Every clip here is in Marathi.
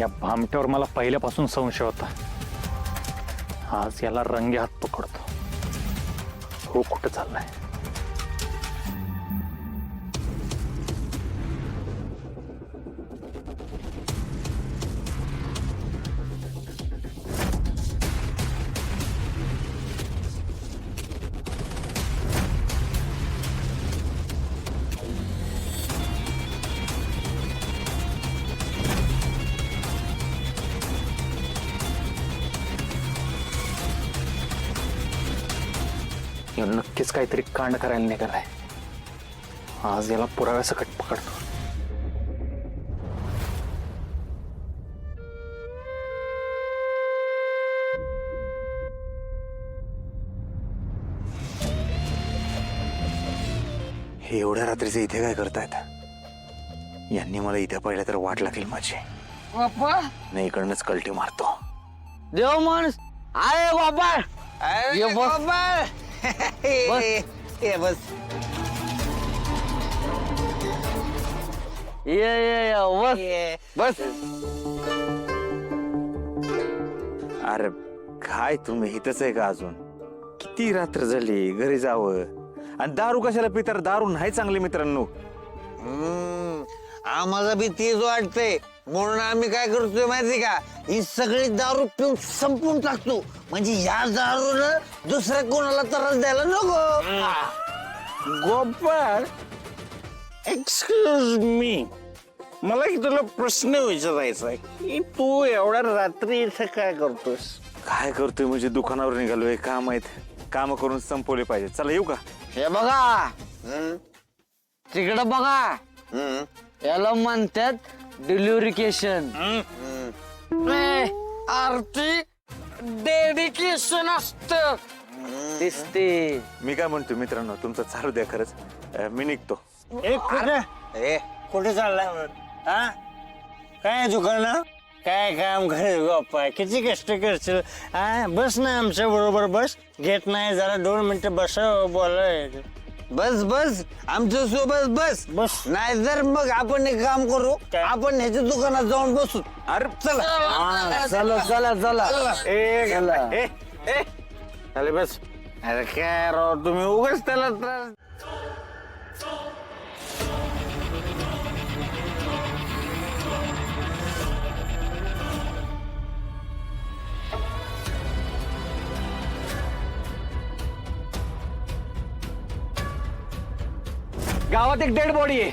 या भामट्यावर मला पहिल्यापासून संशय होता. आज याला रंगे हात पकडतो. हो कुठं चाललाय? ह्यो नक्कीच काहीतरी कांड करायला निघालाय. आज याला पुराव्यासकट पकडतो. हे एवढ्या रात्रीचे इथे काय करतायत? यांनी मला इथे पाहिलं तर वाट लागेल माझी. बाप्पा नाही इकडनंच कलटी मारतो. देव माणूस आहे बाबा. ये बस. ये बस. ये बस. अरे काय तुम्ही इथंच आहे का अजून? किती रात्र झाली, घरी जावं. आणि दारू कशाला पितर? दारू नाही चांगली मित्रांनो. आम्हाला बी तेच वाटतंय, म्हणून आम्ही काय करतोय माहिती का, ही सगळी दारू पिऊन संपून टाकतो, म्हणजे या दारूनं दुसऱ्या कोणाला त्रास द्यायला नको. गोपाळ, एक्सक्यूज मी, मला की तुला प्रश्न विचारायचा आहे की तू एवढ्या रात्री इथं काय करतोस? काय करतोय म्हणजे दुकानावर निघालोय. काम आहेत, काम करून संपवले पाहिजे. चला येऊ का? हे बघा तिकडं बघा, याला म्हणतात डिल्युरिकेशन. आरती डेडिकेशन असत दिसते. मी काय म्हणतो मित्रांनो, तुमचं चालू द्या. खरंच मी निघतो. कुठे चाललाय? हा काय दुकान, काय काम करे गोपाळ? किती कष्ट करशील? हा बस ना आमच्या बरोबर, बस. घेत नाही जरा 2 मिनिटं बसा, बोलाय. बस बस आमच्या सोबत बस. बस. नाही तर मग आपण एक काम करू, आपण ह्याच्या दुकानात जाऊन बसू. अरे चला. चला चला चला. चाले बस. अरे काय राव तुम्ही उगाच त्याला त्रास. गावात एक डेड बॉडी आहे.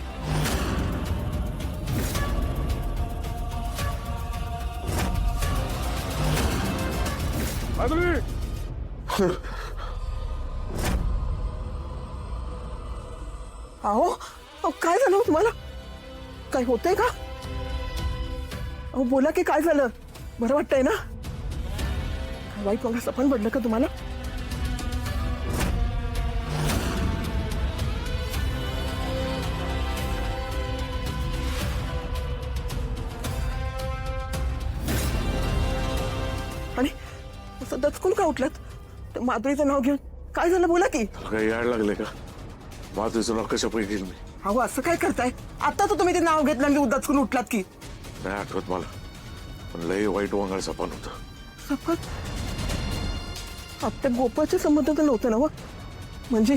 अहो काय झालं हो तुम्हाला? काय होतंय का? अहो बोला की काय झालं? बरं वाटतंय ना? वाईट वगैरे सपन पडलं का तुम्हाला? आणि असं दचकून का उठलात? माधुरीचं नाव घेऊन काय झालं बोला की? काय यायला लागले का? माधुरीचं नाव कशा पैकी मी? अहो असं काय करताय? आता तर तुम्ही ते नाव घेतलं आणि दचकून उठलात की. नाही आठवत मला, पण लय वाईट वंगाळ सपान होतं. सपन? आपल्या गोपाच्या संबंध तर नव्हतं ना हो? म्हणजे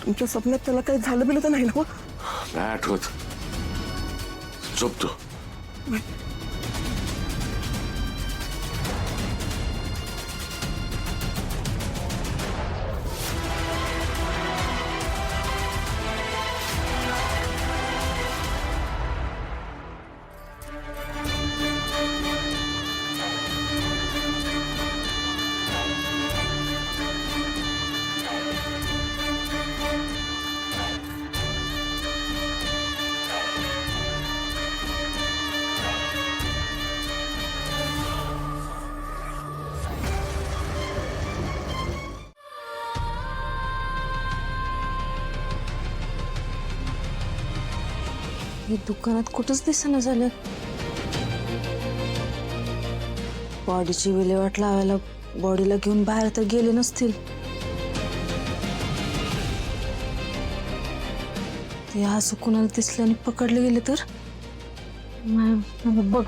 तुमच्या स्वप्नात त्याला काही झालं बिलं तर नाही ना हो? नाही आठवत. झोपतो. हे दुकानात कुठंच दिसेना झालं. बॉडीची विल्हेवाट लावायला बॉडीला घेऊन बाहेर तर गेले नसतील. ते असं कुणाला दिसल्याने पकडले गेले तर बघ.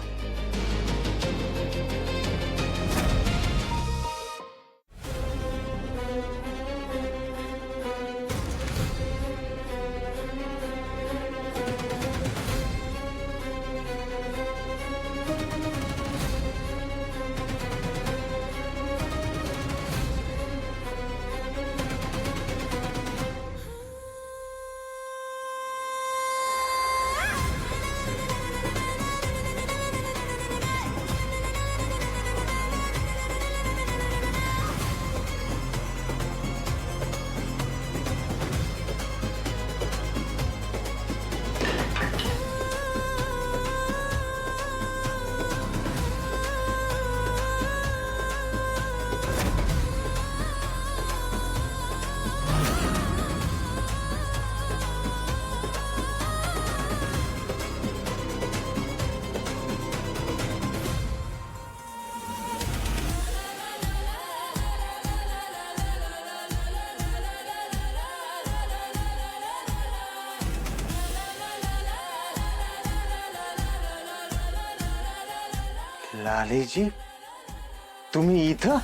लालीजी तुम्ही इथं